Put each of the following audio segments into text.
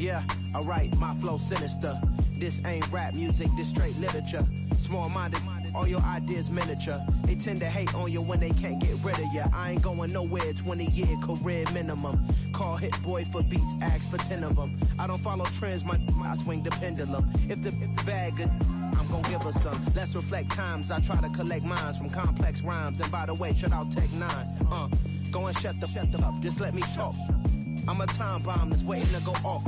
Yeah, alright, my flow sinister. This ain't rap music, this straight literature. Small-minded, all your ideas miniature. They tend to hate on you when they can't get rid of you. I ain't going nowhere, 20-year career minimum. Call Hit Boy for beats, ask for 10 of them. I don't follow trends, I swing the pendulum. If the bag good, I'm gon' give her some. Let's reflect times, I try to collect minds from complex rhymes. And by the way, shout out Tech 9. Go and shut the up, just let me talk. I'm a time bomb that's waiting to go off.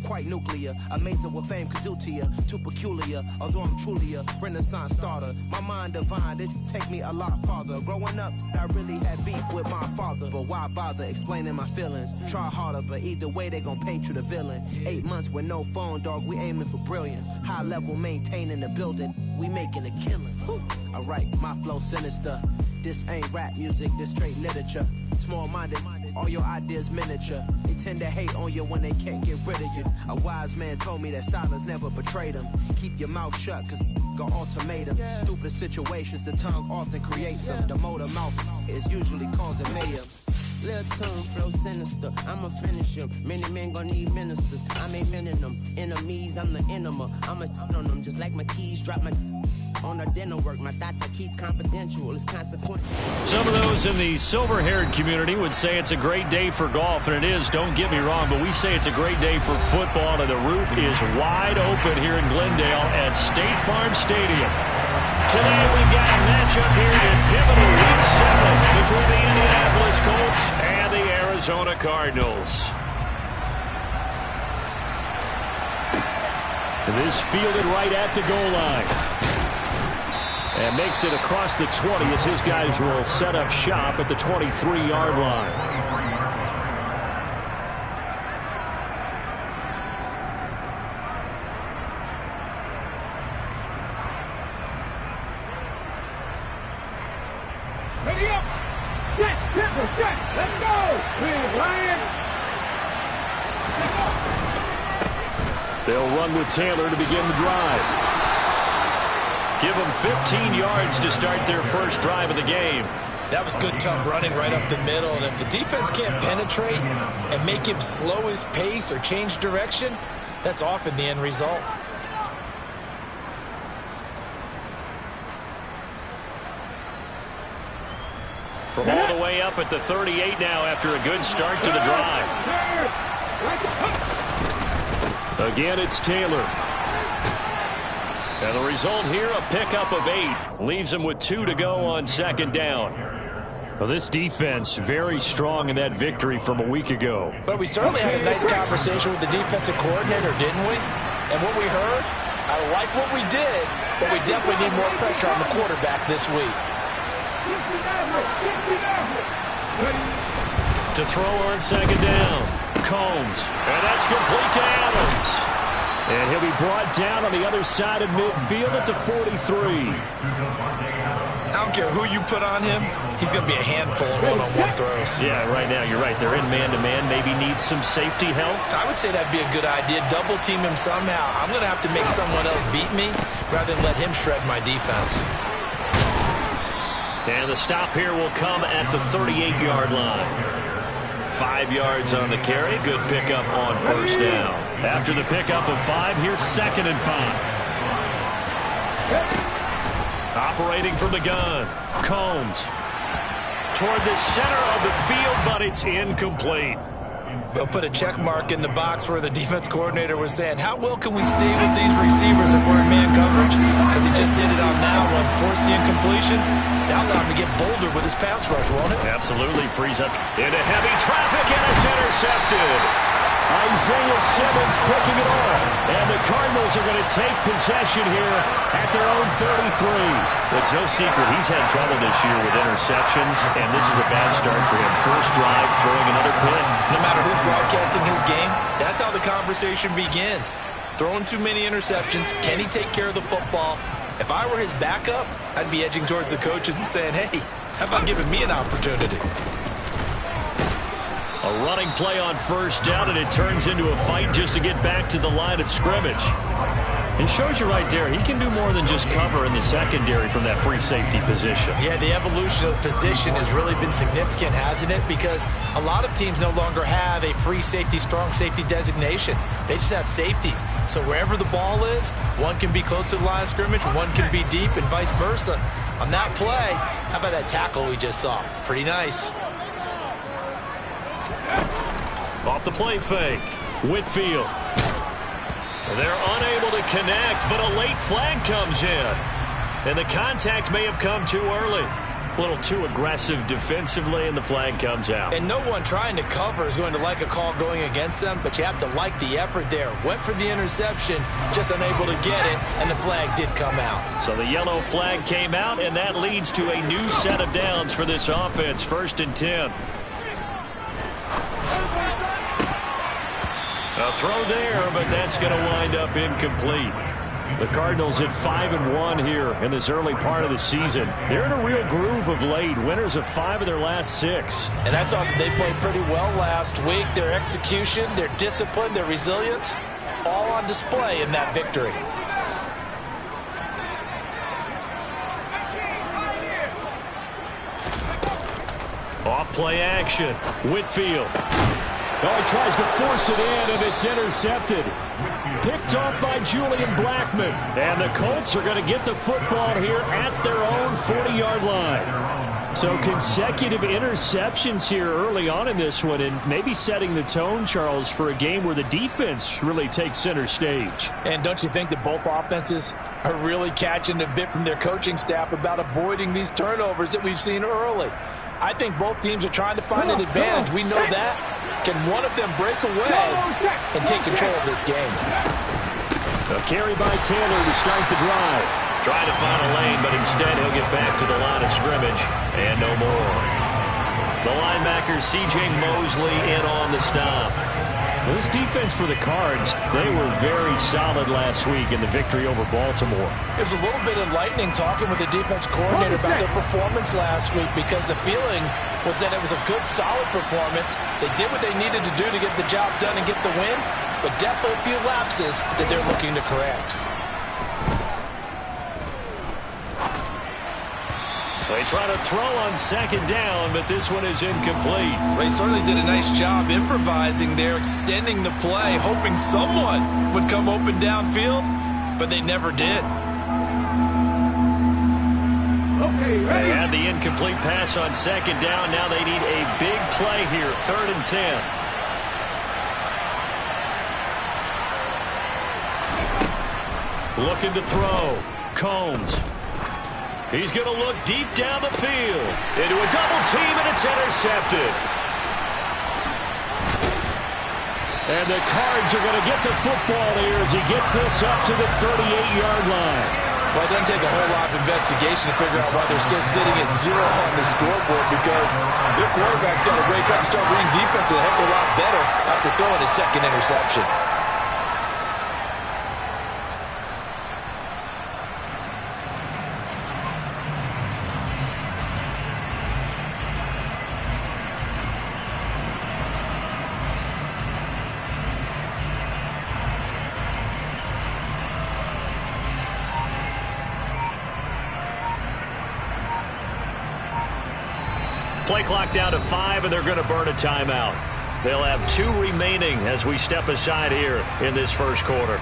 Quite nuclear, amazing what fame could do to you. Too peculiar, although I'm truly a renaissance starter. My mind divine, it take me a lot farther. Growing up, I really had beef with my father. But why bother explaining my feelings? Try harder, but either way they gon' paint you the villain. 8 months with no phone, dog, we aiming for brilliance. High level maintaining the building, we making a killing. Alright, my flow sinister. This ain't rap music, this straight literature. Small-minded, all your ideas miniature. They tend to hate on you when they can't get rid of you. A wise man told me that silence never betrayed him. Keep your mouth shut, cause got ultimatums. Stupid situations, the tongue often creates them. The motor mouth is usually causing mayhem. Lil' tune, flow sinister, I'ma finish him. Many men gon' need ministers, I'm a men in them. Enemies, I'm the enema. I'ma on them, just like my keys, drop my on the dinner work. My thoughts I keep confidential, it's consequential. Some of those in the silver-haired community would say it's a great day for golf, and it is, don't get me wrong, but we say it's a great day for football, and the roof is wide open here in Glendale at State Farm Stadium. Today we've got a matchup here in pivotal Week 7 between the Indianapolis Colts and the Arizona Cardinals. And this fielded right at the goal line. And makes it across the 20 as his guys will set up shop at the 23-yard line. Ready up! Set! Let's go! They'll run with Taylor to begin the drive. Give them 15 yards to start their first drive of the game. That was good, tough running right up the middle. And if the defense can't penetrate and make him slow his pace or change direction, that's often the end result. From all the way up at the 38 now after a good start to the drive. Again, it's Taylor. And the result here, a pickup of 8. Leaves them with 2 to go on second down. Well, this defense very strong in that victory from a week ago. But we certainly had a nice conversation with the defensive coordinator, didn't we? And what we heard, I like what we did, but we definitely need more pressure on the quarterback this week. To throw on second down, Combs. And that's complete to Adams. And he'll be brought down on the other side of midfield at the 43. I don't care who you put on him, he's going to be a handful of one-on-one throws. Yeah, right now you're right. They're in man-to-man. Maybe needs some safety help. I would say that'd be a good idea. Double team him somehow. I'm going to have to make someone else beat me rather than let him shred my defense. And the stop here will come at the 38-yard line. 5 yards on the carry. Good pickup on first down. After the pickup of 5, here's 2nd and 5. Operating from the gun. Combs. Toward the center of the field, but it's incomplete. They'll put a check mark in the box where the defense coordinator was saying, how well can we stay with these receivers if we're in man coverage? Because he just did it on that one, forced the incompletion. That'll allow him to get bolder with his pass rush, won't it? Absolutely. Frees up into heavy traffic, and it's intercepted. Isaiah Simmons picking it off. And the Cardinals are going to take possession here at their own 33. It's no secret he's had trouble this year with interceptions, and this is a bad start for him. First drive, throwing another pick. No matter who's broadcasting his game, that's how the conversation begins. Throwing too many interceptions. Can he take care of the football? If I were his backup, I'd be edging towards the coaches and saying, hey, how about giving me an opportunity? A running play on first down, and it turns into a fight just to get back to the line of scrimmage. He shows you right there, he can do more than just cover in the secondary from that free safety position. Yeah, the evolution of the position has really been significant, hasn't it? Because a lot of teams no longer have a free safety, strong safety designation. They just have safeties. So wherever the ball is, one can be close to the line of scrimmage, one can be deep, and vice versa. On that play, how about that tackle we just saw? Pretty nice. Off the play fake, Whitfield. They're unable to connect, but a late flag comes in. And the contact may have come too early. A little too aggressive defensively, and the flag comes out. And no one trying to cover is going to like a call going against them, but you have to like the effort there. Went for the interception, just unable to get it, and the flag did come out. So the yellow flag came out, and that leads to a new set of downs for this offense. 1st and 10. A throw there, but that's going to wind up incomplete. The Cardinals at 5-1 here in this early part of the season. They're in a real groove of late. Winners of 5 of their last 6. And I thought they played pretty well last week. Their execution, their discipline, their resilience, all on display in that victory. Off play action. Whitfield. Oh, he tries to force it in, and it's intercepted. Picked off by Julian Blackmon. And the Colts are going to get the football here at their own 40-yard line. So consecutive interceptions here early on in this one, and maybe setting the tone, Charles, for a game where the defense really takes center stage. And don't you think that both offenses are really catching a bit from their coaching staff about avoiding these turnovers that we've seen early? I think both teams are trying to find an advantage. We know that. Can one of them break away and take control of this game? A carry by Taylor to start the drive. Trying to find a lane, but instead he'll get back to the line of scrimmage. And no more. The linebacker, C.J. Mosley, in on the stop. This defense for the Cards, they were very solid last week in the victory over Baltimore. It was a little bit enlightening talking with the defense coordinator about their performance last week, because the feeling was that it was a good, solid performance. They did what they needed to do to get the job done and get the win, but definitely a few lapses that they're looking to correct. They try to throw on 2nd down, but this one is incomplete. Well, he certainly did a nice job improvising there, extending the play, hoping someone would come open downfield, but they never did. Okay, ready? They had the incomplete pass on 2nd down. Now they need a big play here, 3rd and 10. Looking to throw. Combs. He's going to look deep down the field. Into a double team, and it's intercepted. And the Cards are going to get the football here as he gets this up to the 38-yard line. Well, it doesn't take a whole lot of investigation to figure out why they're still sitting at 0 on the scoreboard, because their quarterback's got to wake up and start reading defense a heck of a lot better after throwing his 2nd interception. Play clock down to 5, and they're going to burn a timeout. They'll have 2 remaining as we step aside here in this first quarter.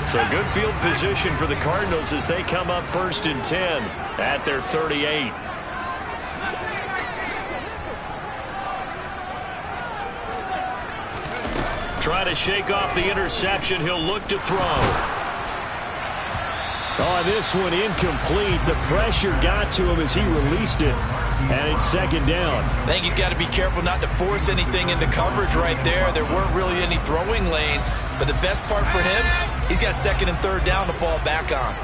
So good field position for the Cardinals as they come up 1st and 10 at their 38. Try to shake off the interception. He'll look to throw. Oh, this one incomplete. The pressure got to him as he released it, and it's 2nd down. I think he's got to be careful not to force anything into coverage right there. There weren't really any throwing lanes, but the best part for him, he's got 2nd and 3rd down to fall back on.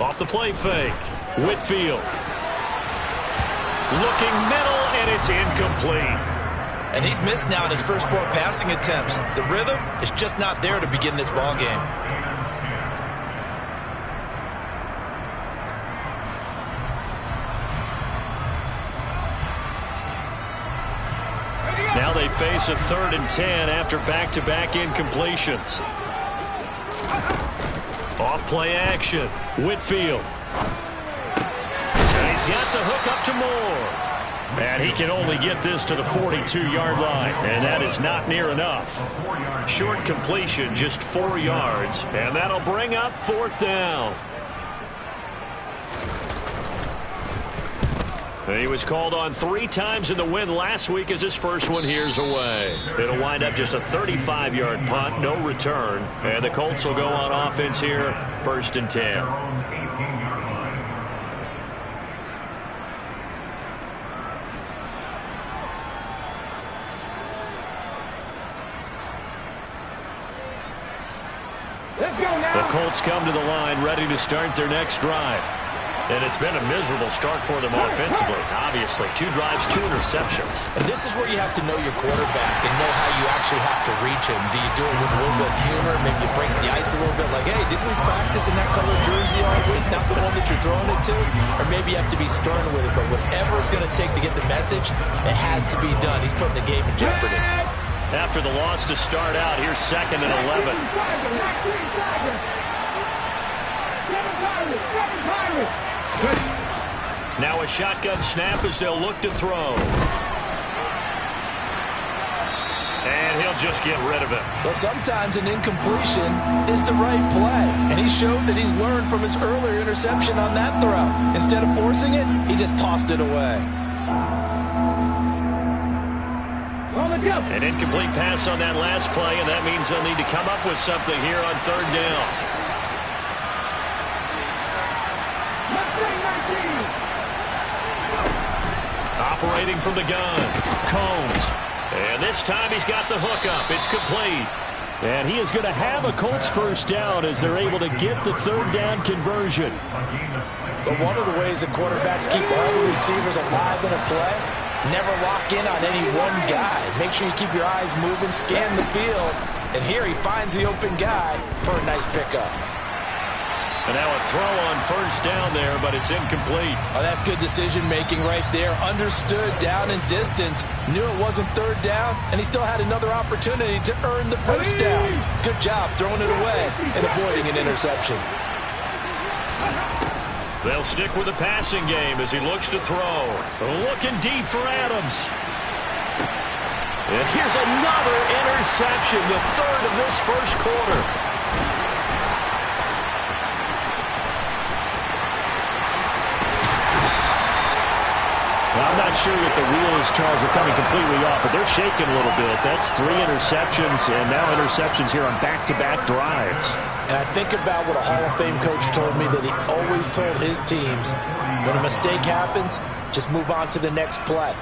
Off the play fake, Whitfield. Looking middle, and it's incomplete. And he's missed now in his first 4 passing attempts. The rhythm is just not there to begin this ball game. Now they face a 3rd and 10 after back-to-back incompletions. Off play action. Whitfield. And he's got the hook up to Moore. And he can only get this to the 42-yard line, and that is not near enough. Short completion, just 4 yards, and that'll bring up 4th down. He was called on 3 times in the win last week as his first one here's away. It'll wind up just a 35-yard punt, no return, and the Colts will go on offense here, 1st and 10. The Colts come to the line ready to start their next drive. And it's been a miserable start for them offensively, obviously. 2 drives, 2 interceptions. And this is where you have to know your quarterback and know how you actually have to reach him. Do you do it with a little bit of humor? Maybe you break the ice a little bit like, hey, didn't we practice in that color jersey all week? Not the one that you're throwing it to? Or maybe you have to be stern with it. But whatever it's going to take to get the message, it has to be done. He's putting the game in jeopardy. After the loss to start out, here's 2nd and 11. Now a shotgun snap as they'll look to throw. And he'll just get rid of it. Well, sometimes an incompletion is the right play. And he showed that he's learned from his earlier interception on that throw. Instead of forcing it, he just tossed it away. An incomplete pass on that last play, and that means they'll need to come up with something here on 3rd down. Operating from the gun, Combs. And this time he's got the hook up. It's complete. And he is going to have a Colts 1st down as they're able to get the 3rd down conversion. But one of the ways that quarterbacks keep all the receivers alive in a play, never lock in on any one guy. Make sure you keep your eyes moving, scan the field. And here he finds the open guy for a nice pickup. And now a throw on 1st down there, but it's incomplete. Oh, that's good decision-making right there. Understood down and distance. Knew it wasn't 3rd down, and he still had another opportunity to earn the 1st down. Good job throwing it away and avoiding an interception. They'll stick with the passing game as he looks to throw. Looking deep for Adams. And here's another interception, the 3rd of this 1st quarter. I'm not sure that the wheels, Charles, are coming completely off, but they're shaking a little bit. That's 3 interceptions, and now interceptions here on back-to-back drives. And I think about what a Hall of Fame coach told me that he always told his teams, when a mistake happens, just move on to the next play.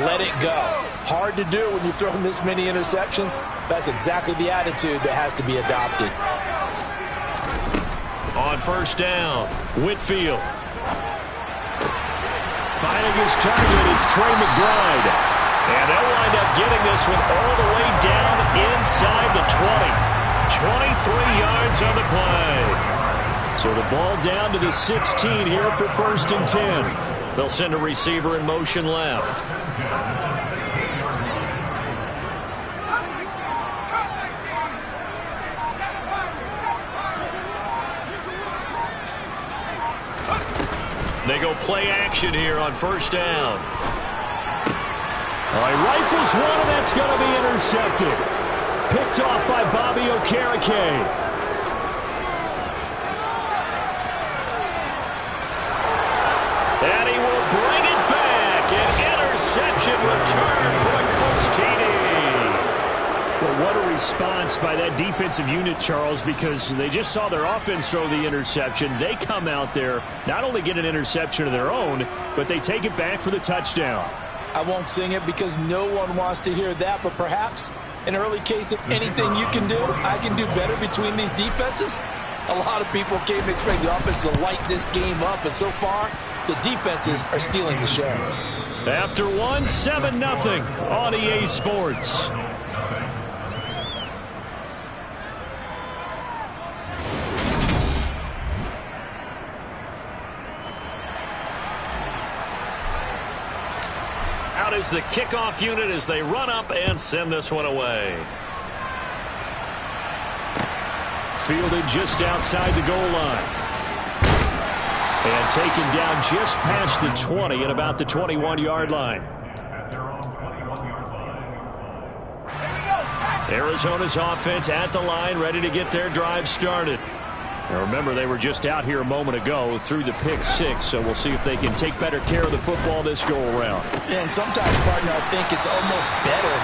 Let it go. Hard to do when you've thrown this many interceptions. That's exactly the attitude that has to be adopted. On 1st down, Whitfield. Finding his target, it's Trey McBride. And they'll wind up getting this one all the way down inside the 20. 23 yards on the play. So the ball down to the 16 here for 1st and 10. They'll send a receiver in motion left. They go play action here on 1st down. All right, rifles one, and that's going to be intercepted. Picked off by Bobby Okereke. And he will bring it back. An interception return for a Colts TD. Well, what a response by that defensive unit, Charles, because they just saw their offense throw the interception. They come out there, not only get an interception of their own, but they take it back for the touchdown. I won't sing it because no one wants to hear that, but perhaps an early case of anything you can do, I can do better between these defenses. A lot of people came expecting the offense to light this game up, but so far, the defenses are stealing the show. After one, 7-0 on EA Sports. out is the kickoff unit as they run up and send this one away. Fielded just outside the goal line. And taken down just past the 20 at about the 21-yard line. Arizona's offense at the line, ready to get their drive started. Now remember, they were just out here a moment ago through the pick six, so we'll see if they can take better care of the football this go-around. And sometimes, partner, I think it's almost better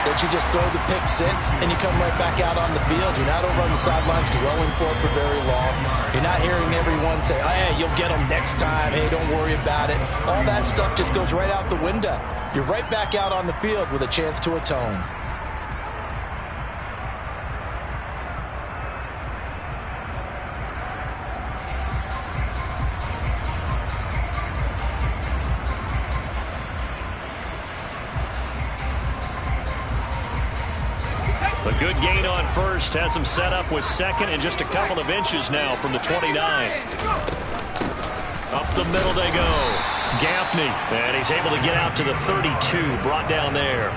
that you just throw the pick six and you come right back out on the field. You're not over on the sidelines dwelling for it for very long. You're not hearing everyone say, hey, you'll get them next time. Hey, don't worry about it. All that stuff just goes right out the window. You're right back out on the field with a chance to atone. A good gain on first. Has him set up with second and just a couple of inches now from the 29. Up the middle they go. Gaffney. And he's able to get out to the 32. Brought down there.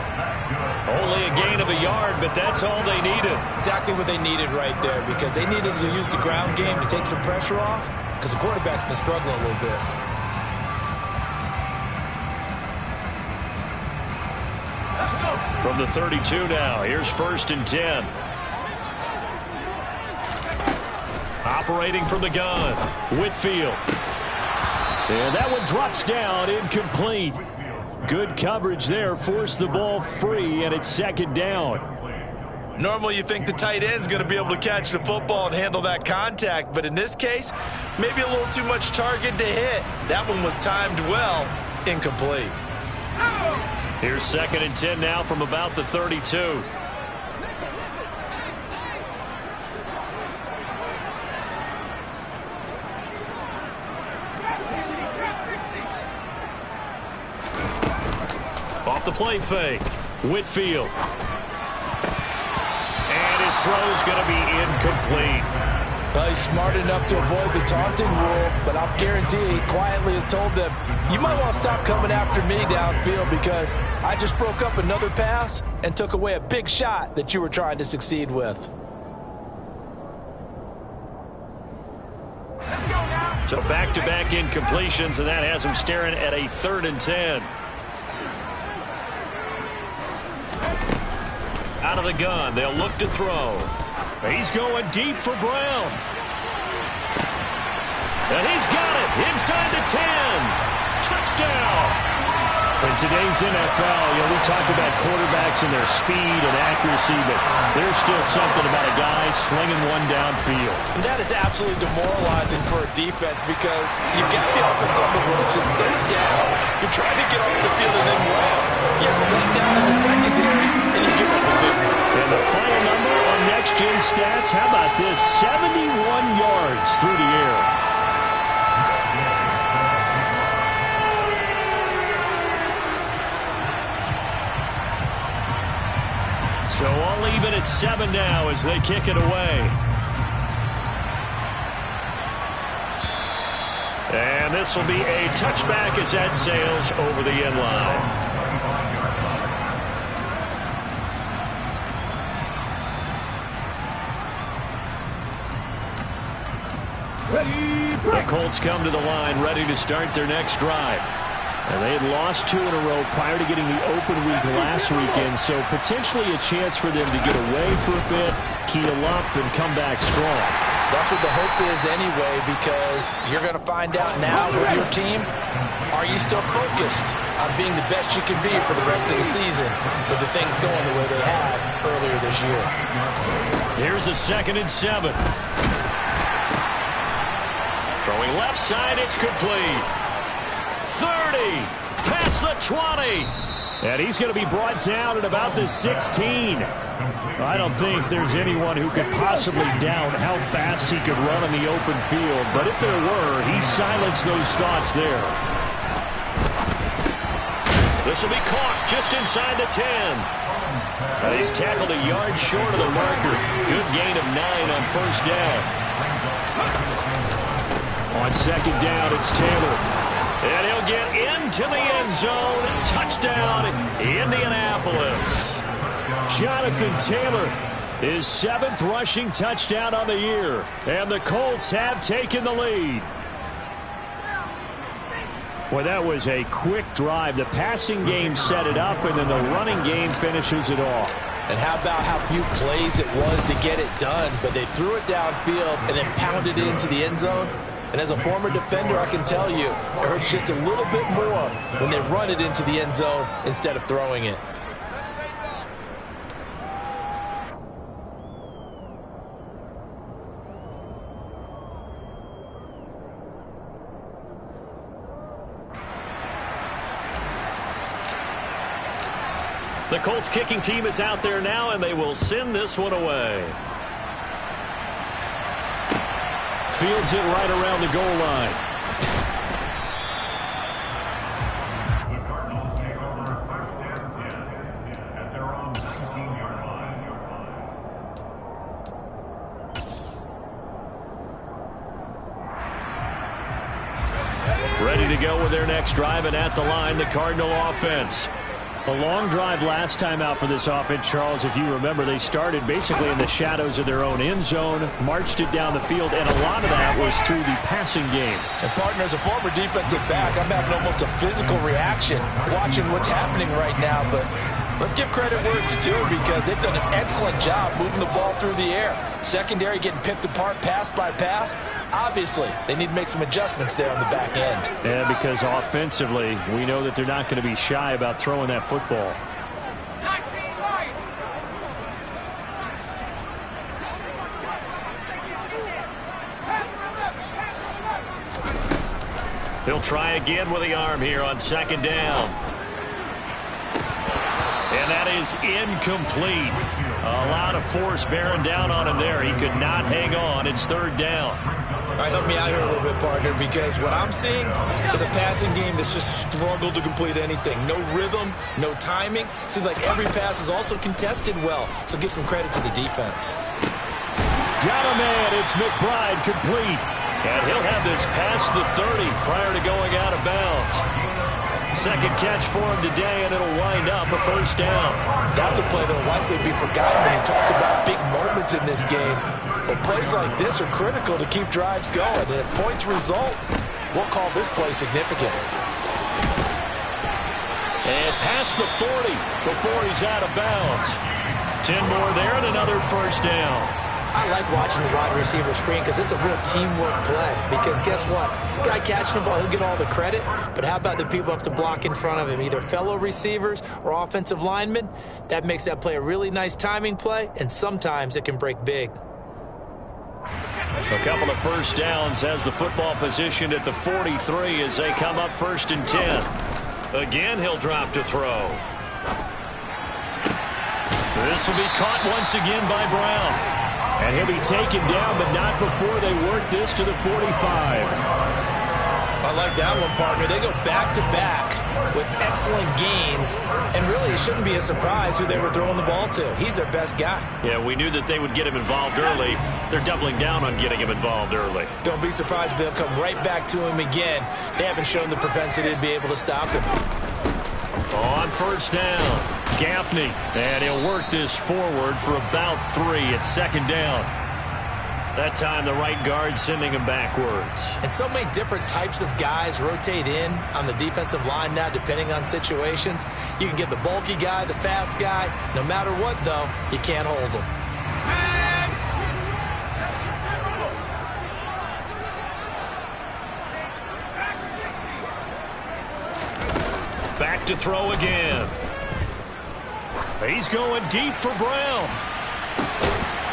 Only a gain of a yard, but that's all they needed. Exactly what they needed right there, because they needed to use the ground game to take some pressure off, because the quarterback's been struggling a little bit. From the 32 now, here's 1st and 10. Operating from the gun, Whitfield. And that one drops down, incomplete. Good coverage there, forced the ball free, and it's 2nd down. Normally you think the tight end's going to be able to catch the football and handle that contact, but in this case, maybe a little too much target to hit. That one was timed well, incomplete. Here's 2nd and 10 now from about the 32. Off the play fake, Whitfield. And his throw's going to be incomplete. Well, he's smart enough to avoid the taunting rule, but I'll guarantee he quietly has told them, you might want to stop coming after me downfield because I just broke up another pass and took away a big shot that you were trying to succeed with. So back-to-back incompletions, and that has him staring at a 3rd and 10. Out of the gun, they'll look to throw. He's going deep for Brown. And he's got it inside the 10. Touchdown. In today's NFL, we talk about quarterbacks and their speed and accuracy, but there's still something about a guy slinging one downfield. And that is absolutely demoralizing for a defense because you've got the offense on the ropes. It's 3rd down. You're trying to get off the field and then wham. You have a letdown in the secondary, and you give up a big one. And the final number on Next Gen Stats, how about this? 71 yards through the air. So all even at 7 now as they kick it away. And this will be a touchback as that sails over the end line. The Colts come to the line ready to start their next drive. And they had lost 2 in a row prior to getting the open week last weekend, so potentially a chance for them to get away for a bit, keel up, and come back strong. That's what the hope is anyway, because you're going to find out now with your team, are you still focused on being the best you can be for the rest of the season with the things going the way they have earlier this year? Here's a 2nd and 7. Throwing left side, it's complete. 30, past the 20. And he's going to be brought down at about the 16. I don't think there's anyone who could possibly doubt how fast he could run on the open field. But if there were, he silenced those thoughts there. This will be caught just inside the 10. And he's tackled a yard short of the marker. Good gain of 9 on 1st down. On 2nd down, it's Taylor. And he'll get into the end zone. Touchdown, Indianapolis. Jonathan Taylor, his 7th rushing touchdown on the year. And the Colts have taken the lead. Well, that was a quick drive. The passing game set it up, and then the running game finishes it off. And how about how few plays it was to get it done, but they threw it downfield and then pounded it into the end zone. And as a former defender, I can tell you, it hurts just a little bit more when they run it into the end zone instead of throwing it. The Colts kicking team is out there now, and they will send this one away. Fields it right around the goal line. The Cardinals take over 1st and 10 at their own 19-yard line. Ready to go with their next drive, and at the line, the Cardinal offense. A long drive last time out for this offense, Charles. If you remember, they started basically in the shadows of their own end zone, marched it down the field, and a lot of that was through the passing game. And, partner, as a former defensive back, I'm having almost a physical reaction watching what's happening right now. But let's give credit where it's due, because they've done an excellent job moving the ball through the air. Secondary getting picked apart pass by pass. Obviously, they need to make some adjustments there on the back end. Yeah, because offensively, we know that they're not going to be shy about throwing that football. He'll try again with the arm here on 2nd down. And that is incomplete. A lot of force bearing down on him there. He could not hang on. It's 3rd down. All right, help me out here a little bit, partner, because what I'm seeing is a passing game that's just struggled to complete anything. No rhythm, no timing. Seems like every pass is also contested well, so give some credit to the defense. Got a man. It's McBride complete. And he'll have this past the 30 prior to going out of bounds. 2nd catch for him today, and it'll wind up a 1st down. That's a play that will likely be forgotten when you talk about big moments in this game. But plays like this are critical to keep drives going. And if points result, we'll call this play significant. And past the 40 before he's out of bounds. 10 more there and another 1st down. I like watching the wide receiver screen because it's a real teamwork play. Because guess what? The guy catching the ball, he'll get all the credit. But how about the people who have to block in front of him, either fellow receivers or offensive linemen? That makes that play a really nice timing play, and sometimes it can break big. A couple of 1st downs has the football positioned at the 43 as they come up 1st and 10. Again, he'll drop to throw. This will be caught once again by Brown. And he'll be taken down, but not before they work this to the 45. I like that one, partner. They go back-to-back with excellent gains, and really it shouldn't be a surprise who they were throwing the ball to. He's their best guy. Yeah, we knew that they would get him involved early. They're doubling down on getting him involved early. Don't be surprised if they'll come right back to him again. They haven't shown the propensity to be able to stop him. On 1st down, Gaffney, and he'll work this forward for about 3 at 2nd down. That time the right guard sending him backwards. And so many different types of guys rotate in on the defensive line now depending on situations. You can get the bulky guy, the fast guy. No matter what, though, you can't hold them. Back to throw again. He's going deep for Brown.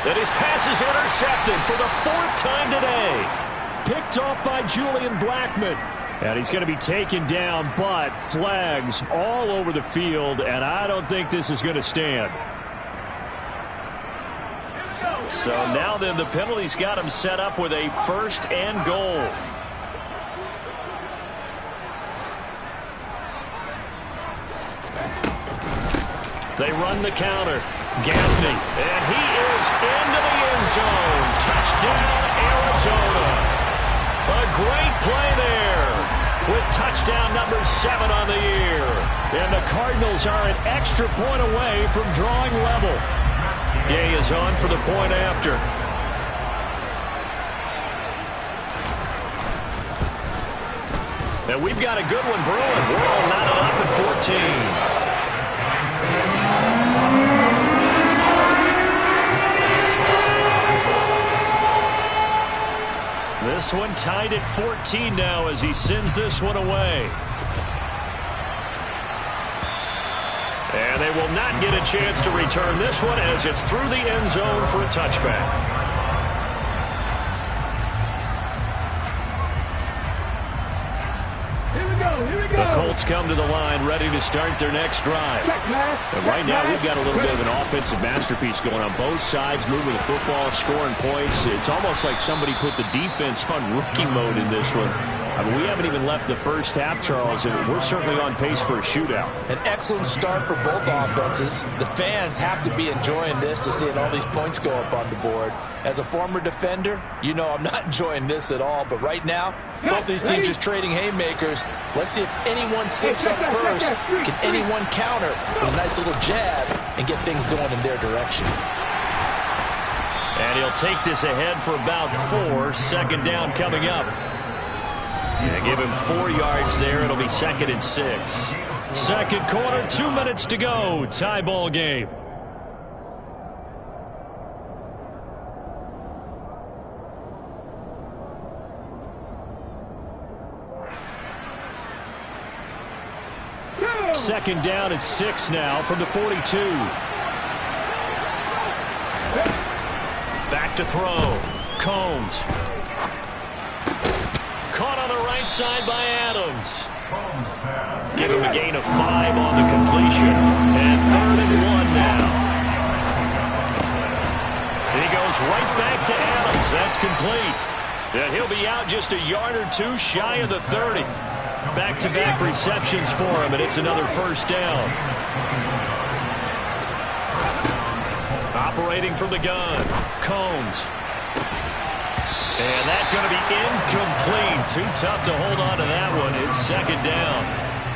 And his pass is intercepted for the 4th time today. Picked off by Julian Blackmon. And he's going to be taken down, but flags all over the field, and I don't think this is going to stand. So now then the penalty's got him set up with a 1st and goal. They run the counter. Gaffney, and he is into the end zone. Touchdown, Arizona. A great play there with touchdown. Touchdown number 7 on the year. And the Cardinals are an extra point away from drawing level. Gay is on for the point after. And we've got a good one brewing. We're all knotted up at 14. This one tied at 14 now as he sends this one away. And they will not get a chance to return this one as it's through the end zone for a touchback. The Colts come to the line ready to start their next drive. And right now we've got a little bit of an offensive masterpiece going on both sides, moving the football, scoring points. It's almost like somebody put the defense on rookie mode in this one. I mean, we haven't even left the first half, Charles, and we're certainly on pace for a shootout. An excellent start for both offenses. The fans have to be enjoying this to seeing all these points go up on the board. As a former defender, you know I'm not enjoying this at all. But right now, both these teams just trading haymakers. Let's see if anyone slips up first. Can anyone counter with a nice little jab and get things going in their direction? And he'll take this ahead for about 4. Second down coming up. Yeah, give him 4 yards there. It'll be 2nd and 6. Second quarter, 2 minutes to go. Tie ball game. Second down at 6 now from the 42. Back to throw. Combs. Caught on the right side by Adams. Give him a gain of 5 on the completion. And 3rd and 1 now. And he goes right back to Adams. That's complete. And he'll be out just a yard or 2 shy of the 30. Back-to-back receptions for him, and it's another first down. Operating from the gun. Combs. And that's going to be incomplete. Too tough to hold on to that one. It's 2nd down.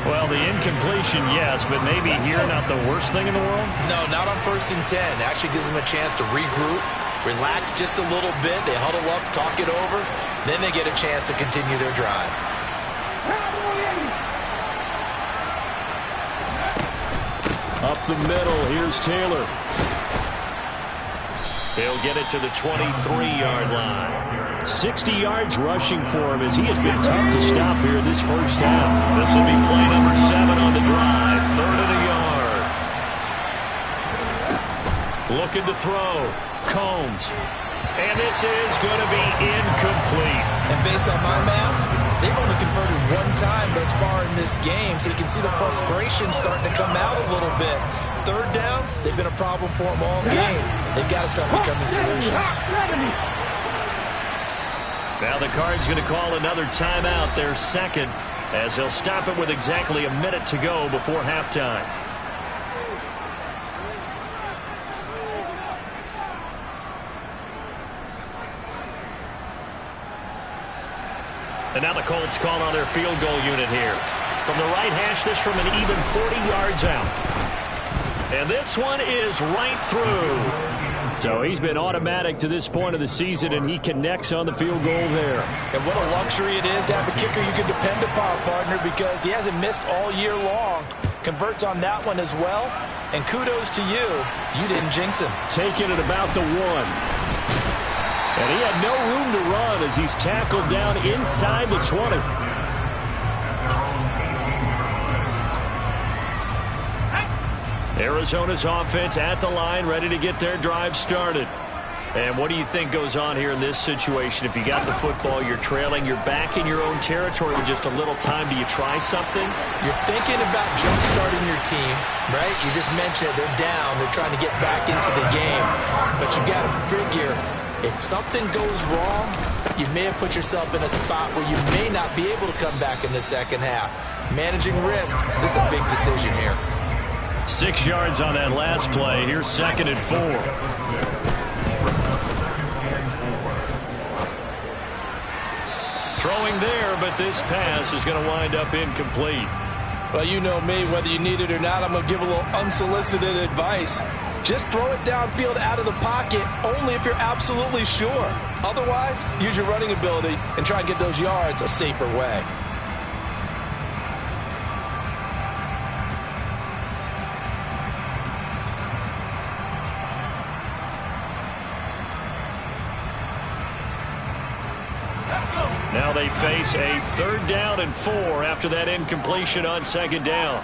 Well, the incompletion, yes, but maybe here not the worst thing in the world? No, not on 1st and 10. Actually gives them a chance to regroup, relax just a little bit. They huddle up, talk it over. Then they get a chance to continue their drive. Up the middle, here's Taylor. He'll get it to the 23-yard line. 60 yards rushing for him as he has been tough to stop here this first half. This will be play number 7 on the drive. 3rd and a yard. Looking to throw. Combs. And this is going to be incomplete. And based on my math, they've only converted 1 time thus far in this game, so you can see the frustration starting to come out a little bit. 3rd downs, they've been a problem for them all game. They've got to start becoming solutions. Now the Cards going to call another timeout, their 2nd, as they'll stop it with exactly a minute to go before halftime. And now the Colts call on their field goal unit here. From the right hash, this from an even 40 yards out. And this one is right through. So he's been automatic to this point of the season, and he connects on the field goal there. And what a luxury it is to have a kicker you can depend upon, partner, because he hasn't missed all year long. Converts on that one as well. And kudos to you. You didn't jinx him. Taking it about the 1. And he had no room to run as he's tackled down inside the 20. Arizona's offense at the line, ready to get their drive started. And what do you think goes on here in this situation? If you got the football, you're trailing, you're back in your own territory with just a little time. Do you try something? You're thinking about jump-starting your team, right? You just mentioned it. They're down. They're trying to get back into the game. But you got to figure, if something goes wrong, you may have put yourself in a spot where you may not be able to come back in the second half. Managing risk, this is a big decision here. 6 yards on that last play. Here's 2nd and 4. Throwing there, but this pass is going to wind up incomplete. Well, you know me, whether you need it or not, I'm going to give a little unsolicited advice. Just throw it downfield out of the pocket only if you're absolutely sure. Otherwise, use your running ability and try and get those yards a safer way. Now they face a 3rd down and 4 after that incompletion on 2nd down.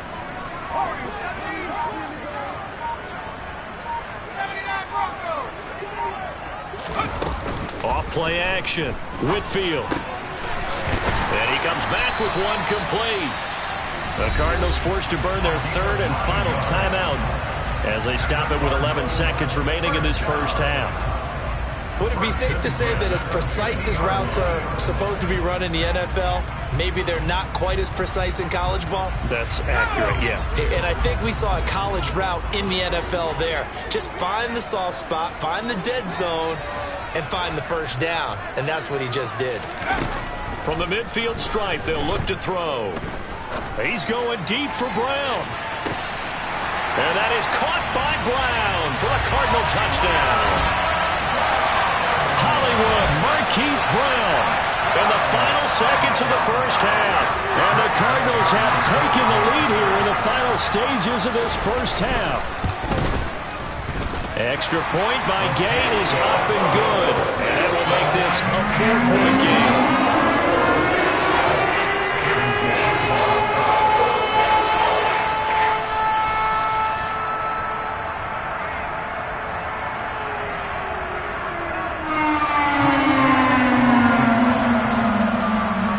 Off play action. Whitfield. And he comes back with one complete. The Cardinals forced to burn their 3rd and final timeout as they stop it with 11 seconds remaining in this first half. Would it be safe to say that as precise as routes are supposed to be run in the NFL, maybe they're not quite as precise in college ball? That's accurate, yeah. And I think we saw a college route in the NFL there. Just find the soft spot, find the dead zone, and find the first down. And that's what he just did. From the midfield stripe, they'll look to throw. He's going deep for Brown. And that is caught by Brown for a Cardinal touchdown. Hollywood Marquise Brown in the final seconds of the first half. And the Cardinals have taken the lead here in the final stages of this first half. Extra point by Gain is up and good. And that will make this a 4-point game.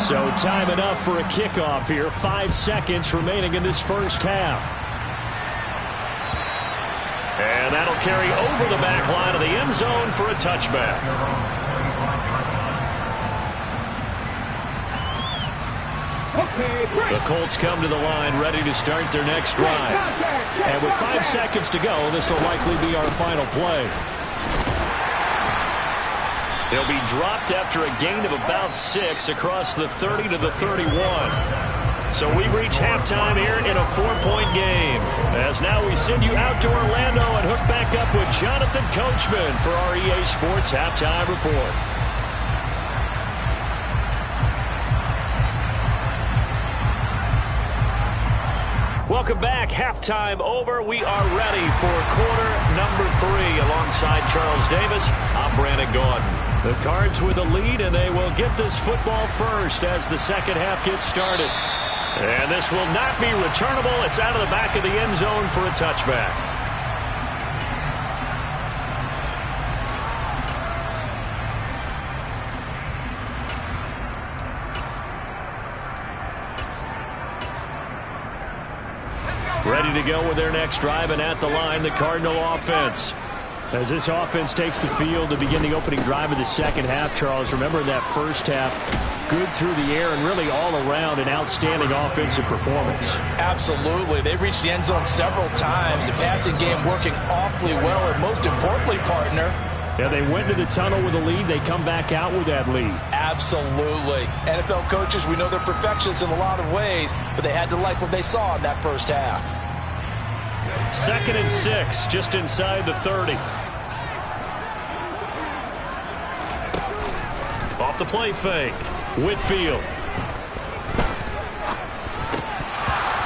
So time enough for a kickoff here. 5 seconds remaining in this first half. And that'll carry over the back line of the end zone for a touchback. The Colts come to the line ready to start their next drive. And with 5 seconds to go, this will likely be our final play. They'll be dropped after a gain of about 6 across the 30 to the 31. So we reach halftime here in a 4-point game. As now we send you out to Orlando and hook back up with Jonathan Coachman for our EA Sports Halftime Report. Welcome back. Halftime over. We are ready for quarter number 3. Alongside Charles Davis, I'm Brandon Gordon. The Cards with the lead, and they will get this football first as the second half gets started. And this will not be returnable. It's out of the back of the end zone for a touchback. Ready to go with their next drive, and at the line, the Cardinal offense. As this offense takes the field to begin the opening drive of the second half, Charles, remember in that first half, good through the air and really all around an outstanding offensive performance. Absolutely. They reached the end zone several times. The passing game working awfully well, and most importantly, partner, yeah, they went to the tunnel with a lead. They come back out with that lead. Absolutely. NFL coaches, we know they're perfectionists in a lot of ways, but they had to like what they saw in that first half. 2nd and 6, just inside the 30. Off the play fake. Whitfield.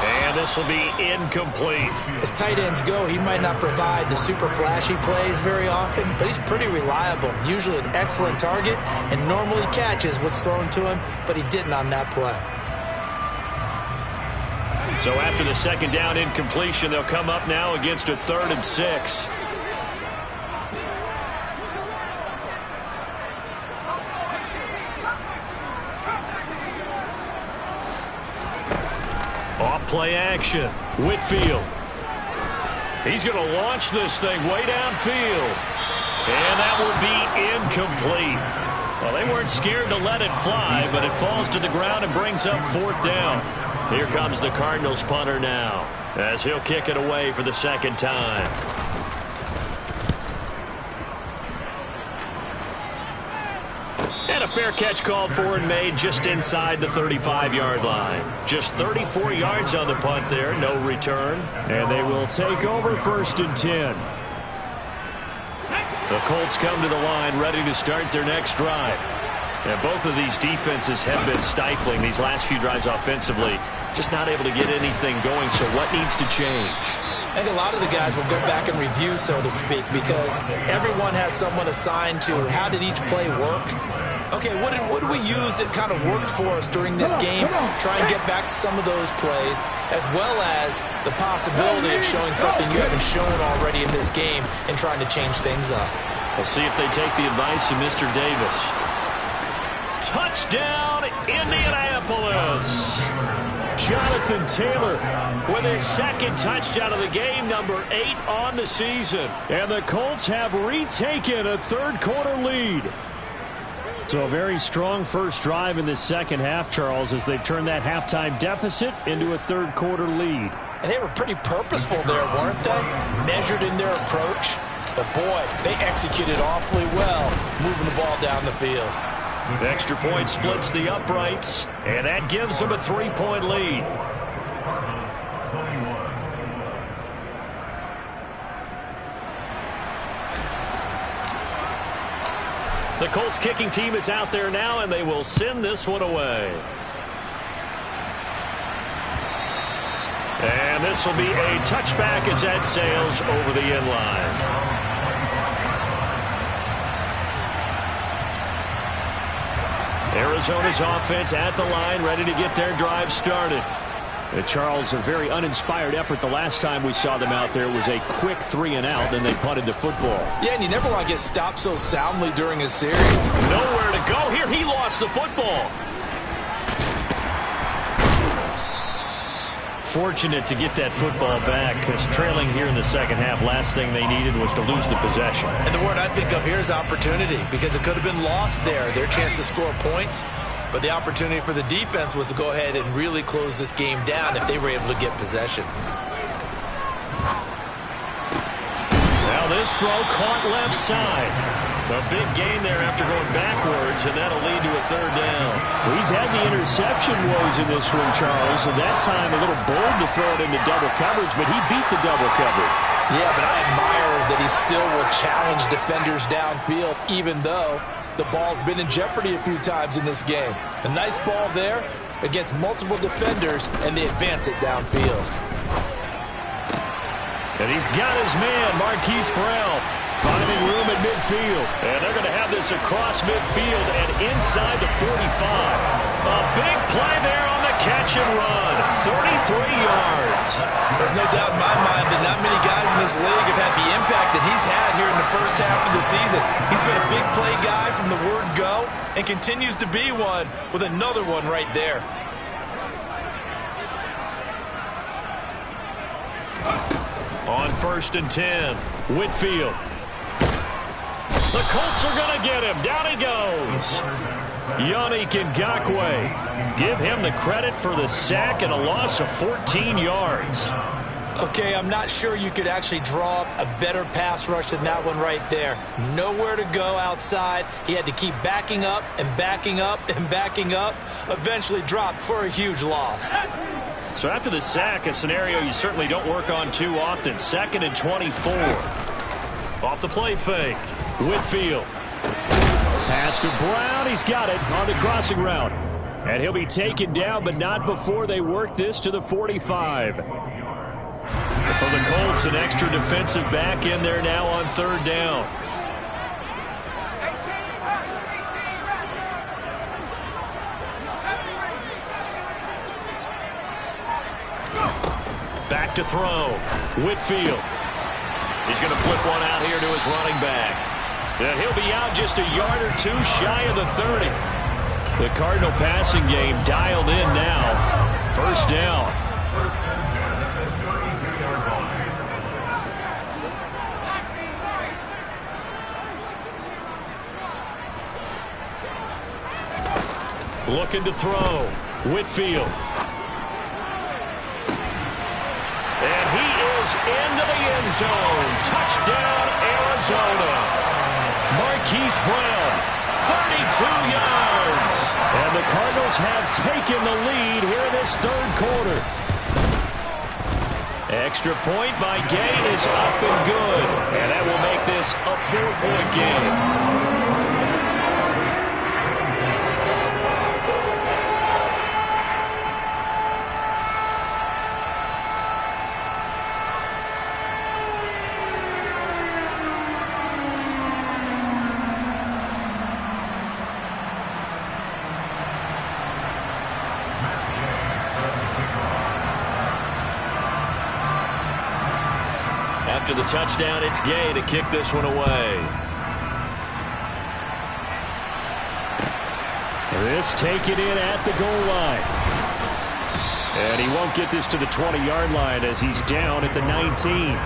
And this will be incomplete. As tight ends go, he might not provide the super flashy plays very often, but he's pretty reliable. Usually an excellent target and normally catches what's thrown to him, but he didn't on that play. So after the second down incompletion, they'll come up now against a 3rd and 6. Off play action. Whitfield. He's going to launch this thing way downfield. And that will be incomplete. Well, they weren't scared to let it fly, but it falls to the ground and brings up 4th down. Here comes the Cardinals punter now, as he'll kick it away for the second time. And a A fair catch called for and made just inside the 35-yard line. Just 34 yards on the punt there, no return. And they will take over 1st and 10. The Colts come to the line ready to start their next drive. And both of these defenses have been stifling these last few drives offensively. Just not able to get anything going, so what needs to change? I think a lot of the guys will go back and review, so to speak, because everyone has someone assigned to how did each play work. Okay, what did we use that kind of worked for us during this game? Try and get back to some of those plays, as well as the possibility of showing something you haven't shown already in this game and trying to change things up. We'll see if they take the advice of Mr. Davis. Touchdown, Indianapolis! Jonathan Taylor with his 2nd touchdown of the game, number 8 on the season. And the Colts have retaken a 3rd quarter lead. So a very strong first drive in the second half, Charles, as they've turned that halftime deficit into a 3rd quarter lead. And they were pretty purposeful there, weren't they? Measured in their approach. But boy, they executed awfully well, moving the ball down the field. The extra point splits the uprights, and that gives them a 3-point lead. The Colts kicking team is out there now, and they will send this one away. And this will be a touchback as that sails over the end line. Arizona's offense at the line, ready to get their drive started. Charles, a very uninspired effort the last time we saw them out there. It was a quick 3-and-out, then they punted the football. Yeah, and you never want to get stopped so soundly during a series. Nowhere to go here. He lost the football. Fortunate to get that football back, because trailing here in the second half, last thing they needed was to lose the possession. And the word I think of here is opportunity, because it could have been lost there, their chance to score points. But the opportunity for the defense was to go ahead and really close this game down if they were able to get possession. Now this throw caught left side. A big gain there after going backwards, and that'll lead to a 3rd down. Well, he's had the interception woes in this one, Charles, and that time a little bold to throw it into double coverage, but he beat the double coverage. Yeah, but I admire that he still will challenge defenders downfield, even though the ball's been in jeopardy a few times in this game. A nice ball there against multiple defenders, and they advance it downfield. And he's got his man, Marquise Brown, finding room at midfield. And they're going to have this across midfield and inside the 45. A big play there on the catch and run. 33 yards. There's no doubt in my mind that not many guys in this league have had the impact that he's had here in the first half of the season. He's been a big play guy from the word go and continues to be one with another one right there. On 1st and 10, Whitfield. The Colts are going to get him. Down he goes. Yannick Ngakoue. Give him the credit for the sack and a loss of 14 yards. Okay, I'm not sure you could actually draw up a better pass rush than that one right there. Nowhere to go outside. He had to keep backing up and backing up and backing up. Eventually dropped for a huge loss. So after the sack, a scenario you certainly don't work on too often. 2nd and 24. Off the play fake. Whitfield. Pass to Brown. He's got it on the crossing route. And he'll be taken down, but not before they work this to the 45. For the Colts, an extra defensive back in there now on 3rd down. Back to throw. Whitfield. He's going to flip one out here to his running back. And he'll be out just a yard or two shy of the 30. The Cardinal passing game dialed in now. 1st down. Looking to throw. Whitfield. And he is into the end zone. Touchdown, Arizona. Marquise Brown 32 yards. And the Cardinals have taken the lead here in this third quarter. Extra point by Gay is up and good. And that will make this a 4-point game. After the touchdown, it's Gay to kick this one away. This taken in at the goal line. And he won't get this to the 20-yard line as he's down at the 19.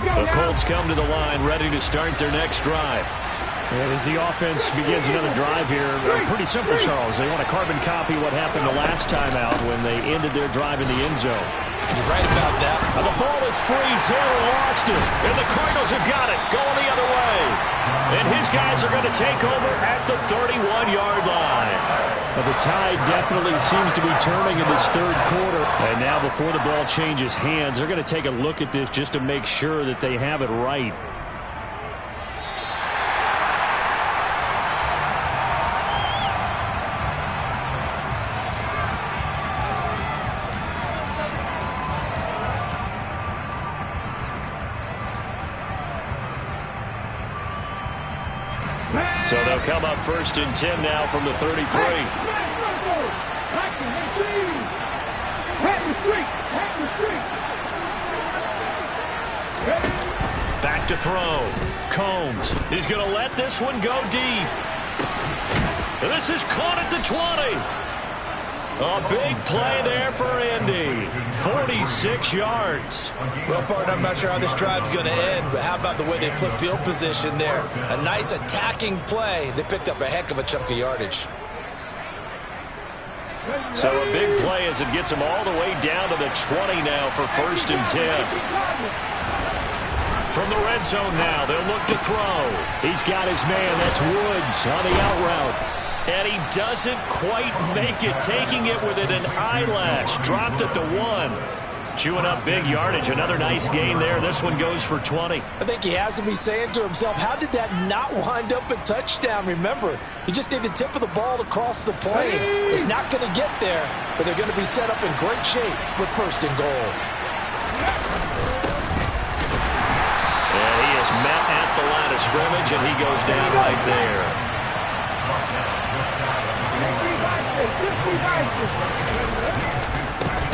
The Colts come to the line, ready to start their next drive. And as the offense begins another drive here, pretty simple, Charles. They want to carbon copy what happened the last time out when they ended their drive in the end zone. You're right about that. And the ball is free. Taylor lost it. And the Cardinals have got it, going the other way. And his guys are going to take over at the 31-yard line. Well, the tide definitely seems to be turning in this third quarter. And now before the ball changes hands, they're going to take a look at this just to make sure that they have it right. So they'll come up 1st and 10 now from the 33. Back to throw. Combs. He's going to let this one go deep. And this is caught at the 20. A big play there for Indy. 46 yards. Well, partner, I'm not sure how this drive's going to end, but how about the way they flipped field position there? A nice attacking play. They picked up a heck of a chunk of yardage. So a big play as it gets them all the way down to the 20 now for 1st and 10. From the red zone now, they'll look to throw. He's got his man. That's Woods on the out route. And he doesn't quite make it, taking it within an eyelash. Dropped at the 1. Chewing up big yardage. Another nice gain there. This one goes for 20. I think he has to be saying to himself, how did that not wind up a touchdown? Remember, he just did the tip of the ball to cross the plane. It's not going to get there, but they're going to be set up in great shape with 1st and goal. And he is met at the line of scrimmage, and he goes down right there.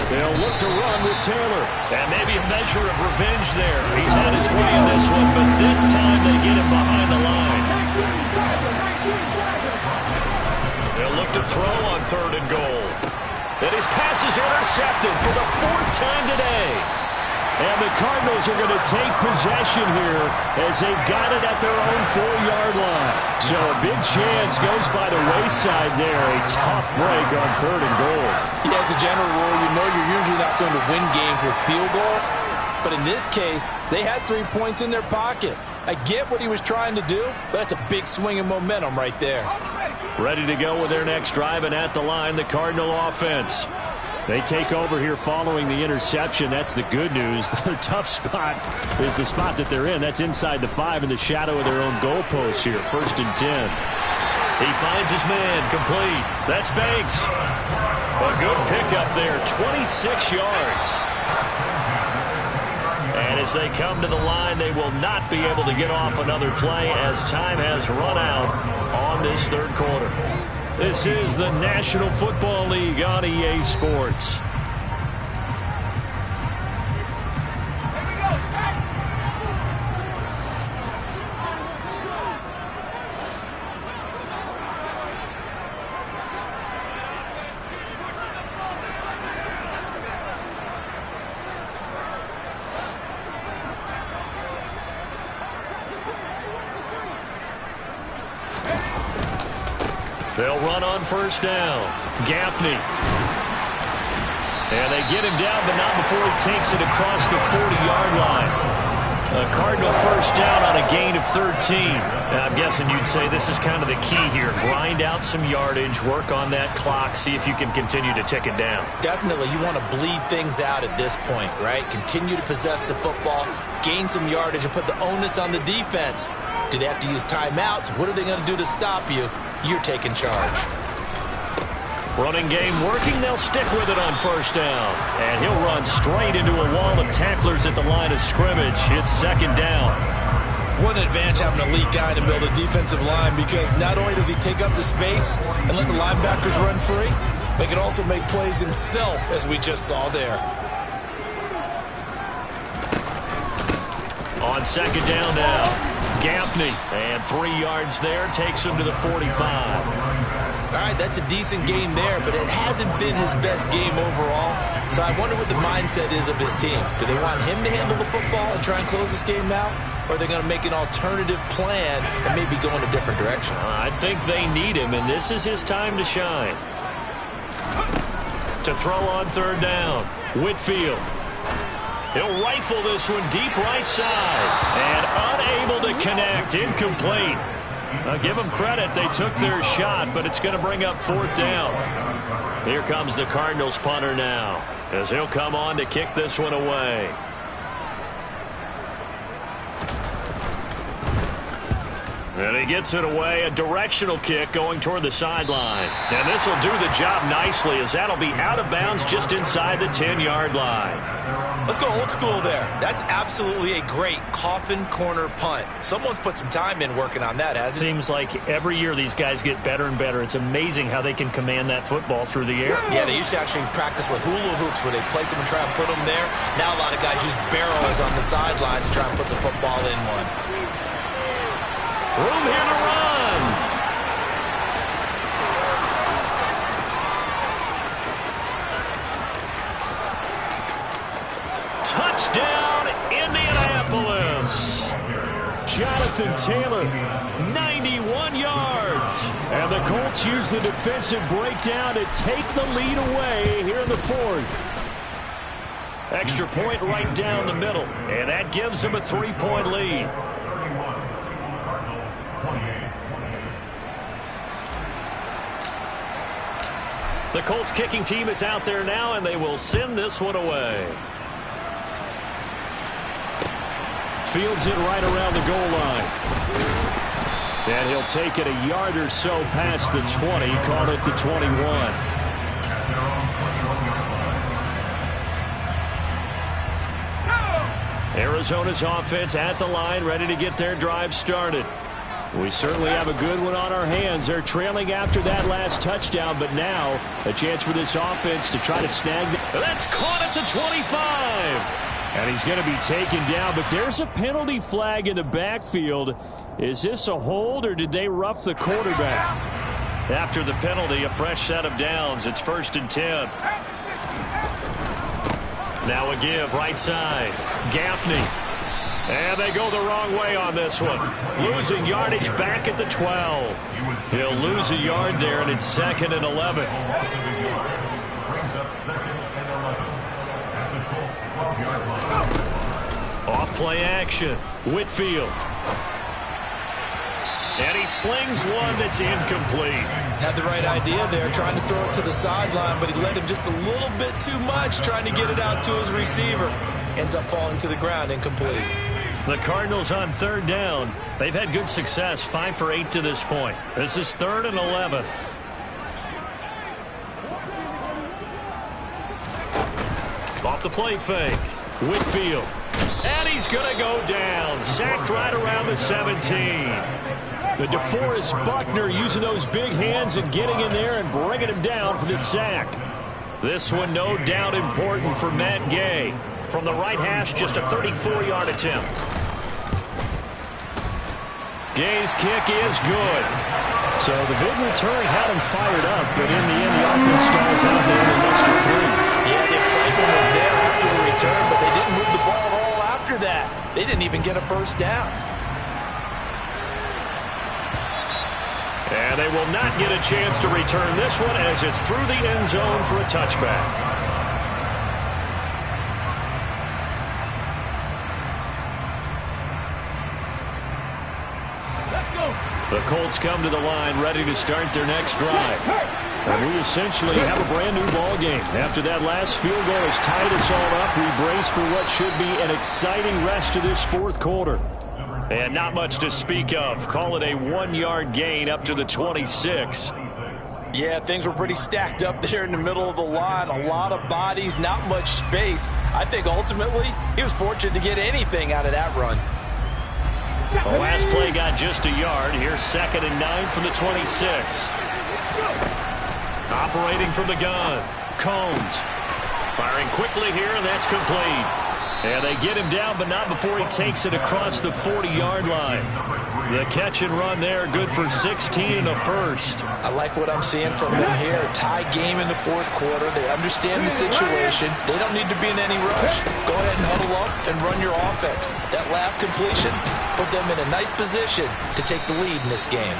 They'll look to run with Taylor. And maybe a measure of revenge there. He's had his way in this one, but this time they get him behind the line. They'll look to throw on 3rd and goal. And his pass is intercepted for the 4th time today. And the Cardinals are going to take possession here as they've got it at their own 4-yard line. So a big chance goes by the wayside there. A tough break on 3rd and goal. Yeah, as a general rule, you know you're usually not going to win games with field goals. But in this case, they had 3 points in their pocket. I get what he was trying to do, but that's a big swing of momentum right there. Ready to go with their next drive, and at the line, the Cardinal offense. They take over here following the interception. That's the good news. The tough spot is the spot that they're in. That's inside the 5 in the shadow of their own goalpost here. 1st and 10. He finds his man, complete. That's Banks. A good pickup there, 26 yards. And as they come to the line, they will not be able to get off another play as time has run out on this third quarter. This is the National Football League on EA Sports. They'll run on first down. Gaffney. And they get him down, but not before he takes it across the 40-yard line. A Cardinal first down on a gain of 13. I'm guessing you'd say this is kind of the key here. Grind out some yardage, work on that clock, see if you can continue to tick it down. Definitely, you want to bleed things out at this point, right? Continue to possess the football, gain some yardage, and put the onus on the defense. Do they have to use timeouts? What are they going to do to stop you? You're taking charge. Running game working. They'll stick with it on first down. And he'll run straight into a wall of tacklers at the line of scrimmage. It's second down. What an advantage having an elite guy in the middle of the defensive line, because not only does he take up the space and let the linebackers run free, but he can also make plays himself, as we just saw there. On second down now, Gaffney. And 3 yards there, takes him to the 45. All right, that's a decent game there, but it hasn't been his best game overall. So I wonder what the mindset is of his team. Do they want him to handle the football and try and close this game out? Or are they going to make an alternative plan and maybe go in a different direction? I think they need him, and this is his time to shine. To throw on third down, Whitfield. He'll rifle this one deep right side. And unable to connect, incomplete. I'll give them credit. They took their shot, but it's going to bring up fourth down. Here comes the Cardinals punter now, as he'll come on to kick this one away. And he gets it away, a directional kick going toward the sideline. And this will do the job nicely, as that'll be out of bounds just inside the 10-yard line. Let's go old school there. That's absolutely a great coffin corner punt. Someone's put some time in working on that, hasn't it? Seems like every year these guys get better and better. It's amazing how they can command that football through the air. Yeah, they used to actually practice with hula hoops where they place them and try and put them there. Now a lot of guys use barrels on the sidelines to try and put the football in one. Room here to run. Touchdown, Indianapolis. Jonathan Taylor, 91 yards. And the Colts use the defensive breakdown to take the lead away here in the fourth. Extra point right down the middle. And that gives them a 3-point lead. The Colts kicking team is out there now, and they will send this one away. Fields it right around the goal line. And he'll take it a yard or so past the 20, caught at the 21. Arizona's offense at the line, ready to get their drive started. We certainly have a good one on our hands. They're trailing after that last touchdown, but now a chance for this offense to try to snag it. That's caught at the 25. And he's going to be taken down, but there's a penalty flag in the backfield. Is this a hold, or did they rough the quarterback? After the penalty, a fresh set of downs. It's 1st and 10. Now a give right side. Gaffney. And they go the wrong way on this one. Losing yardage back at the 12. He'll lose a yard there, and it's 2nd and 11. Off play action. Whitfield. And he slings one that's incomplete. Had the right idea there, trying to throw it to the sideline, but he let him just a little bit too much, trying to get it out to his receiver. Ends up falling to the ground, incomplete. The Cardinals on third down. They've had good success, 5 for 8 to this point. This is 3rd and 11. Off the play fake. Whitfield. And he's going to go down. Sacked right around the 17. The DeForest Buckner using those big hands and getting in there and bringing him down for the sack. This one no doubt important for Matt Gay. From the right hash, just a 34-yard attempt. Gay's kick is good. So the big return had him fired up, but in the end, the offense stalls out there in the next to 3. Yeah, the excitement was there after the return, but they didn't move the ball at all after that. They didn't even get a first down. And they will not get a chance to return this one as it's through the end zone for a touchback. The Colts come to the line ready to start their next drive. And we essentially have a brand new ball game. After that last field goal has tied us all up, we brace for what should be an exciting rest of this fourth quarter. And not much to speak of. Call it a 1-yard gain up to the 26. Yeah, things were pretty stacked up there in the middle of the line. A lot of bodies, not much space. I think ultimately he was fortunate to get anything out of that run. The last play got just a yard. Here's 2nd and 9 from the 26. Operating from the gun, Combs. Firing quickly here, and that's complete. And they get him down, but not before he takes it across the 40-yard line. The catch and run there, good for 16 and a first. I like what I'm seeing from them here. Tie game in the fourth quarter. They understand the situation. They don't need to be in any rush. Go ahead and huddle up and run your offense. That last completion put them in a nice position to take the lead in this game.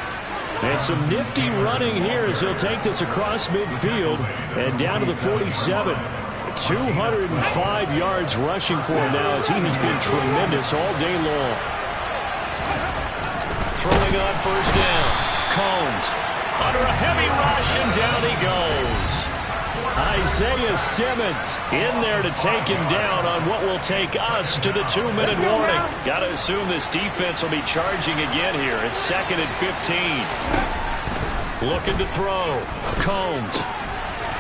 And some nifty running here as he'll take this across midfield and down to the 47. 205 yards rushing for him now as he has been tremendous all day long. Throwing on first down. Combs under a heavy rush, and down he goes. Isaiah Simmons in there to take him down on what will take us to the 2-minute warning. Got to assume this defense will be charging again here. It's 2nd and 15. Looking to throw. Combs.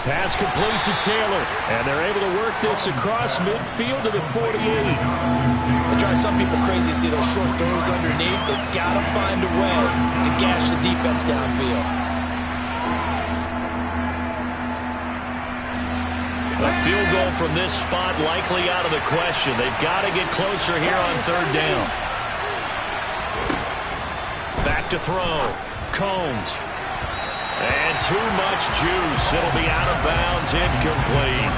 Pass complete to Taylor, and they're able to work this across midfield to the 48. It drives some people crazy to see those short throws underneath. They've got to find a way to gash the defense downfield. A field goal from this spot likely out of the question. They've got to get closer here on 3rd down. Back to throw. Combs. And too much juice. It'll be out of bounds, incomplete.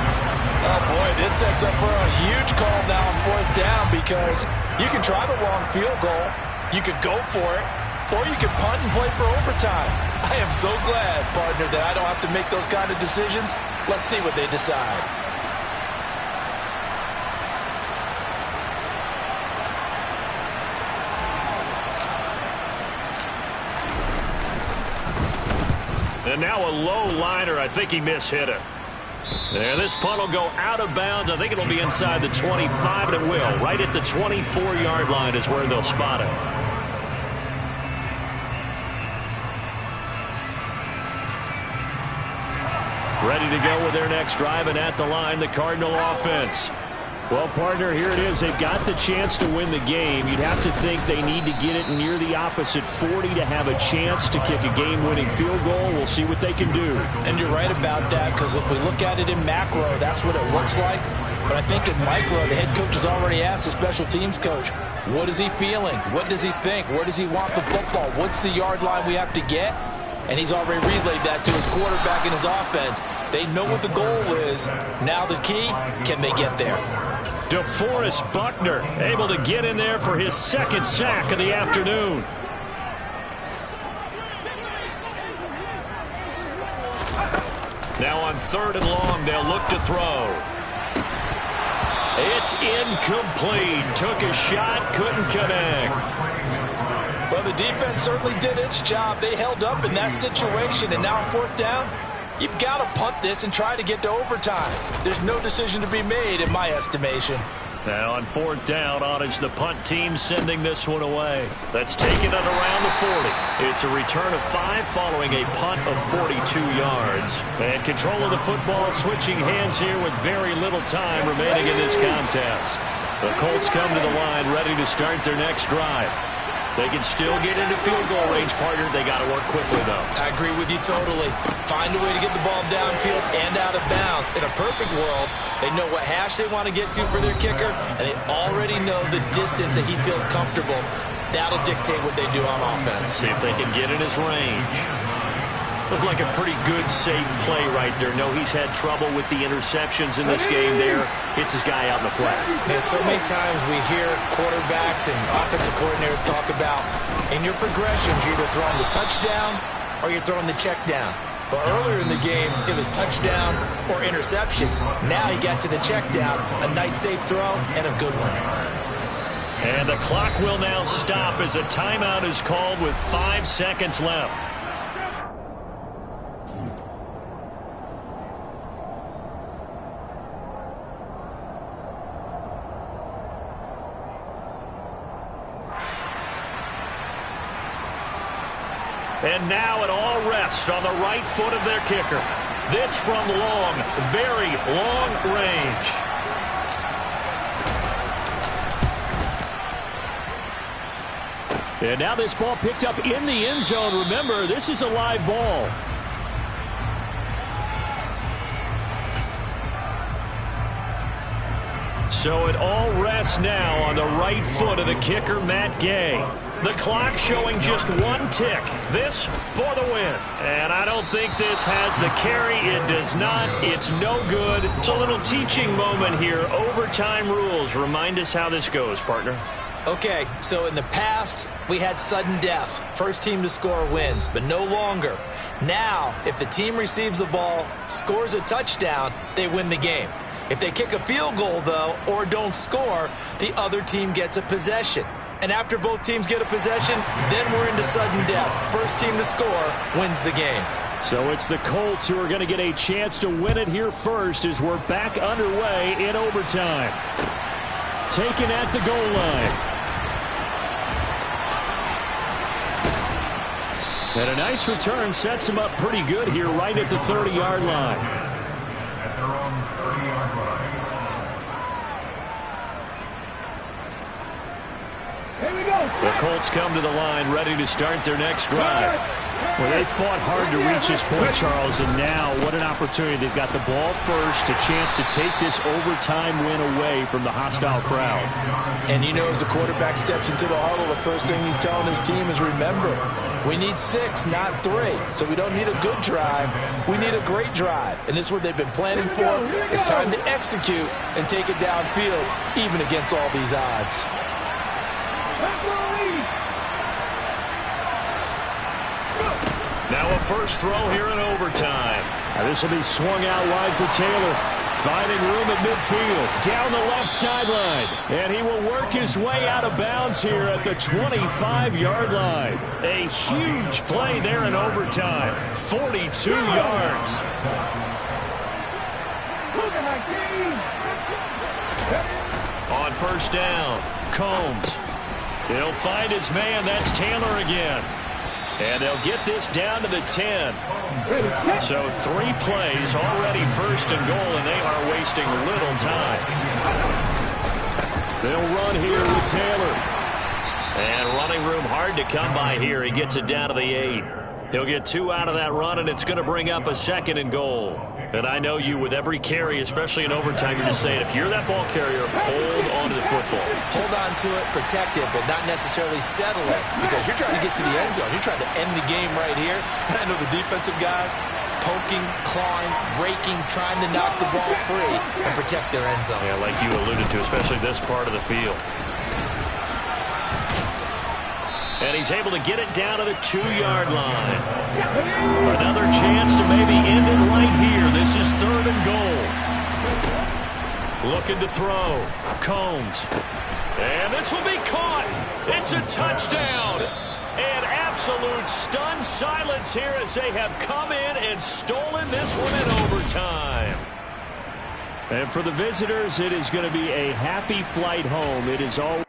Oh, boy, this sets up for a huge call now on 4th down because you can try the long field goal, you could go for it, or you can punt and play for overtime. I am so glad, partner, that I don't have to make those kind of decisions. Let's see what they decide. And now a low liner. I think he mishit it. And this punt will go out of bounds. I think it'll be inside the 25, and it will. Right at the 24-yard line is where they'll spot it. Ready to go with their next drive, and at the line, the Cardinal offense. Well, partner, here it is. They've got the chance to win the game. You'd have to think they need to get it near the opposite 40 to have a chance to kick a game-winning field goal. We'll see what they can do. And you're right about that, because if we look at it in macro, that's what it looks like. But I think in micro, the head coach has already asked the special teams coach, what is he feeling? What does he think? Where does he want the football? What's the yard line we have to get? And he's already relayed that to his quarterback and his offense. They know what the goal is. Now the key, can they get there? DeForest Buckner able to get in there for his 2nd sack of the afternoon. Now on 3rd and long, they'll look to throw. It's incomplete. Took a shot, couldn't connect. Well, the defense certainly did its job. They held up in that situation, and now on 4th down, you've got to punt this and try to get to overtime. There's no decision to be made in my estimation. Now on 4th down, Ottage, the punt team sending this one away. That's taken at around the 40. It's a return of 5 following a punt of 42 yards. And control of the football switching hands here with very little time remaining in this contest. The Colts come to the line ready to start their next drive. They can still get into field goal range, partner. They got to work quickly, though. I agree with you totally. Find a way to get the ball downfield and out of bounds. In a perfect world, they know what hash they want to get to for their kicker, and they already know the distance that he feels comfortable. That'll dictate what they do on offense. See if they can get in his range. Looked like a pretty good, safe play right there. No, he's had trouble with the interceptions in this game there. Hits his guy out in the flat. Man, so many times we hear quarterbacks and offensive coordinators talk about in your progressions, you're either throwing the touchdown or you're throwing the check down. But earlier in the game, it was touchdown or interception. Now he got to the check down, a nice safe throw, and a good one. And the clock will now stop as a timeout is called with 5 seconds left. And now it all rests on the right foot of their kicker. This from long, very long range. And now this ball picked up in the end zone. Remember, this is a live ball. So it all rests now on the right foot of the kicker, Matt Gay. The clock showing just one tick. This for the win. And I don't think this has the carry. It does not. It's no good. It's a little teaching moment here. Overtime rules. Remind us how this goes, partner. Okay, so in the past, we had sudden death. First team to score wins, but no longer. Now, if the team receives the ball, scores a touchdown, they win the game. If they kick a field goal, though, or don't score, the other team gets a possession. And after both teams get a possession, then we're into sudden death. First team to score wins the game. So it's the Colts who are going to get a chance to win it here first as we're back underway in overtime. Taken at the goal line. And a nice return sets him up pretty good here right at the 30-yard line. At their own 30-yard line. Here we go. The Colts come to the line ready to start their next drive. Well, they fought hard to reach this point, Charles, and now what an opportunity. They've got the ball first, a chance to take this overtime win away from the hostile crowd. And you know, as the quarterback steps into the huddle, the first thing he's telling his team is, remember, we need 6, not 3. So we don't need a good drive. We need a great drive. And this is what they've been planning for. It's time to execute and take it downfield, even against all these odds. Now a first throw here in overtime. Now this will be swung out wide for Taylor. Finding room at midfield. Down the left sideline. And he will work his way out of bounds here at the 25-yard line. A huge play there in overtime. 42 yards. On first down, Combs. He'll find his man. That's Taylor again. And they'll get this down to the 10. So 3 plays already first and goal, and they are wasting little time. They'll run here with Taylor. And running room hard to come by here. He gets it down to the 8. He'll get 2 out of that run, and it's going to bring up a second and goal. And I know you, with every carry, especially in overtime, you're just saying, if you're that ball carrier, hold on to the football. Hold on to it, protect it, but not necessarily settle it, because you're trying to get to the end zone. You're trying to end the game right here. And I know the defensive guys poking, clawing, raking, trying to knock the ball free and protect their end zone. Yeah, like you alluded to, especially this part of the field. And he's able to get it down to the 2-yard line. Another chance to maybe end it right here. This is 3rd and goal. Looking to throw. Combs. And this will be caught. It's a touchdown. And absolute stunned silence here as they have come in and stolen this one in overtime. And for the visitors, it is going to be a happy flight home. It is all